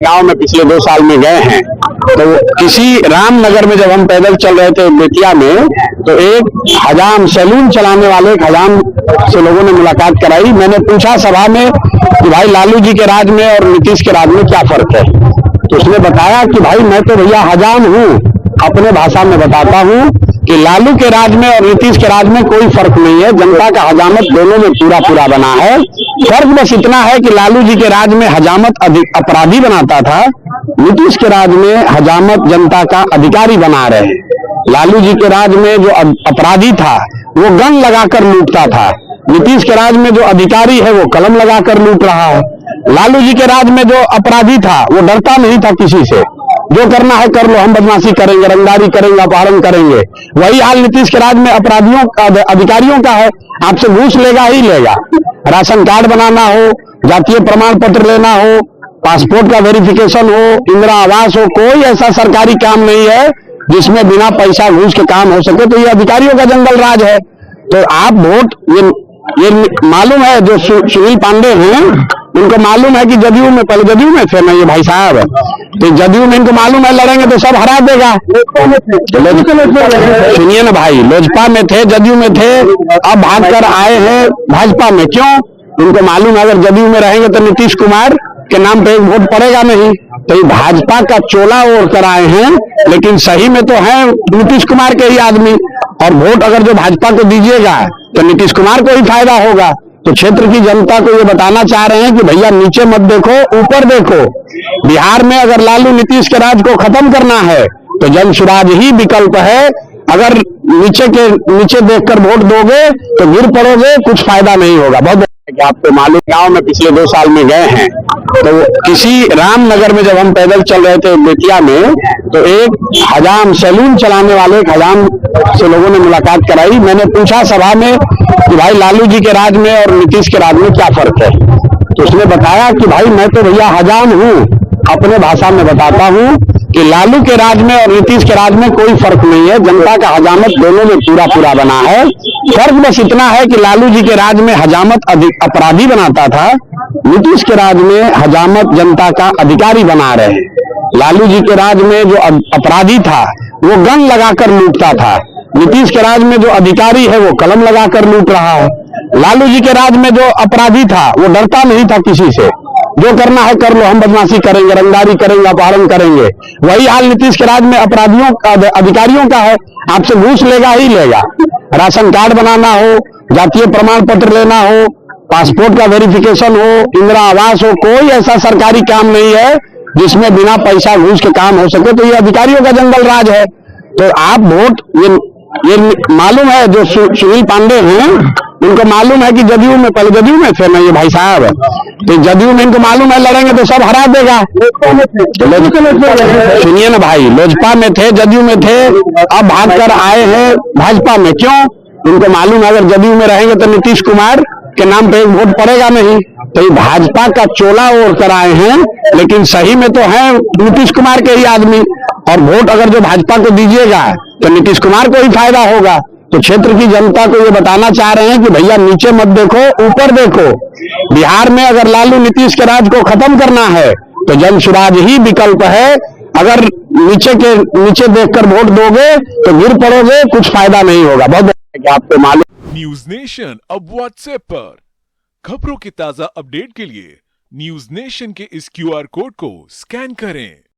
गांव में पिछले 2 साल में गए हैं तो किसी रामनगर में जब हम पैदल चल रहे थे बेतिया में तो एक हजाम सैलून चलाने वाले एक हजाम से लोगों ने मुलाकात कराई। मैंने पूछा सभा में कि भाई लालू जी के राज में और नीतीश के राज में क्या फर्क है, तो उसने बताया कि भाई मैं तो भैया हजाम हूँ, अपने भाषा में बताता हूँ कि लालू के राज में और नीतीश के राज में कोई फर्क नहीं है, जनता का हजामत दोनों में पूरा पूरा बना है। फर्क बस इतना है कि लालू जी के राज में हजामत अपराधी बनाता था, नीतीश के राज में हजामत जनता का अधिकारी बना रहे हैं। लालू जी के राज में जो अपराधी था वो गन लगाकर लूटता था, नीतीश के राज में जो अधिकारी है वो कलम लगाकर लूट रहा है। लालू जी के राज में जो अपराधी था वो डरता नहीं था किसी से, जो करना है कर लो, हम बदमाशी करेंगे, रंगदारी करेंगे, अपहरण करेंगे। वही हाल नीतीश के राज में अपराधियों का अधिकारियों का है, आपसे घूस लेगा ही लेगा। राशन कार्ड बनाना हो, जातीय प्रमाण पत्र लेना हो, पासपोर्ट का वेरिफिकेशन हो, इंदिरा आवास हो, कोई ऐसा सरकारी काम नहीं है जिसमें बिना पैसा घूस के काम हो सके। तो ये अधिकारियों का जंगल राज है। तो आप वोट ये मालूम है जो सुनील पांडे हैं, उनको मालूम है कि जदयू में, पहले जदयू में थे ना ये भाई साहब, तो जदयू में इनको मालूम है लड़ेंगे तो सब हरा देगा। सुनिए ना भाई, लोजपा में थे, जदयू में थे, अब भागकर आए हैं भाजपा में। क्यों? इनको मालूम है अगर जदयू में रहेंगे तो नीतीश कुमार के नाम पे वोट पड़ेगा नहीं, तो ये भाजपा का चोला ओढ़ कर आए हैं, लेकिन सही में तो है नीतीश कुमार के ही आदमी। और वोट अगर जो भाजपा को दीजिएगा तो नीतीश कुमार को ही फायदा होगा। तो क्षेत्र की जनता को ये बताना चाह रहे हैं कि भैया नीचे मत देखो, ऊपर देखो। बिहार में अगर लालू नीतीश के राज को खत्म करना है तो जन सुराज ही विकल्प है। अगर नीचे देखकर वोट दोगे तो गिर पड़ोगे, कुछ फायदा नहीं होगा। बहुत कि आपको मालूम, गांव में पिछले 2 साल में गए हैं तो किसी रामनगर में जब हम पैदल चल रहे थे बेतिया में तो एक हजाम सैलून चलाने वाले एक हजाम से लोगों ने मुलाकात कराई। मैंने पूछा सभा में कि भाई लालू जी के राज में और नीतीश के राज में क्या फर्क है, तो उसने बताया कि भाई मैं तो भैया हजाम हूँ, अपने भाषा में बताता हूँ कि लालू के राज में और नीतीश के राज में कोई फर्क नहीं है, जनता का हजामत दोनों में पूरा पूरा बना है। फर्क बस इतना है कि लालू जी के राज में हजामत अपराधी बनाता था, नीतीश के राज में हजामत जनता का अधिकारी बना रहे हैं। लालू जी के राज में जो अपराधी था वो गन लगाकर लूटता था, नीतीश के राज में जो अधिकारी है वो कलम लगाकर लूट रहा है। लालू जी के राज में जो अपराधी था वो डरता नहीं था किसी से, जो करना है कर लो, हम बदमाशी करेंगे, रंगदारी करेंगे, अपहरण करेंगे। वही हाल नीतीश के राज में अपराधियों का अधिकारियों का है, आपसे घूस लेगा ही लेगा। राशन कार्ड बनाना हो, जातीय प्रमाण पत्र लेना हो, पासपोर्ट का वेरिफिकेशन हो, इंदिरा आवास हो, कोई ऐसा सरकारी काम नहीं है जिसमें बिना पैसा घूस के काम हो सके। तो ये अधिकारियों का जंगल राज है। तो आप वोट ये मालूम है जो सुनील पांडे हैं, उनको मालूम है कि जदयू में, पहले जदयू में थे ना ये भाई साहब, तो जदयू में इनको मालूम है लड़ेंगे तो सब हरा देगा। सुनिए ना भाई, लोजपा में थे, जदयू में थे, अब भागकर आए हैं भाजपा में। क्यों? इनको मालूम है अगर जदयू में रहेंगे तो नीतीश कुमार के नाम पे वोट पड़ेगा नहीं, तो ये भाजपा का चोला ओढ़ कर आए हैं, लेकिन सही में तो है नीतीश कुमार के ही आदमी। और वोट अगर जो भाजपा को दीजिएगा तो नीतीश कुमार को ही फायदा होगा। तो क्षेत्र की जनता को ये बताना चाह रहे हैं कि भैया नीचे मत देखो, ऊपर देखो। बिहार में अगर लालू नीतीश के राज को खत्म करना है तो जन सुराज ही विकल्प है। अगर नीचे देखकर वोट दोगे तो गिर पड़ोगे, कुछ फायदा नहीं होगा। बहुत आपको मालूम। न्यूज नेशन अब व्हाट्सएप पर खबरों की ताजा अपडेट के लिए न्यूज नेशन के इस QR कोड को स्कैन करें।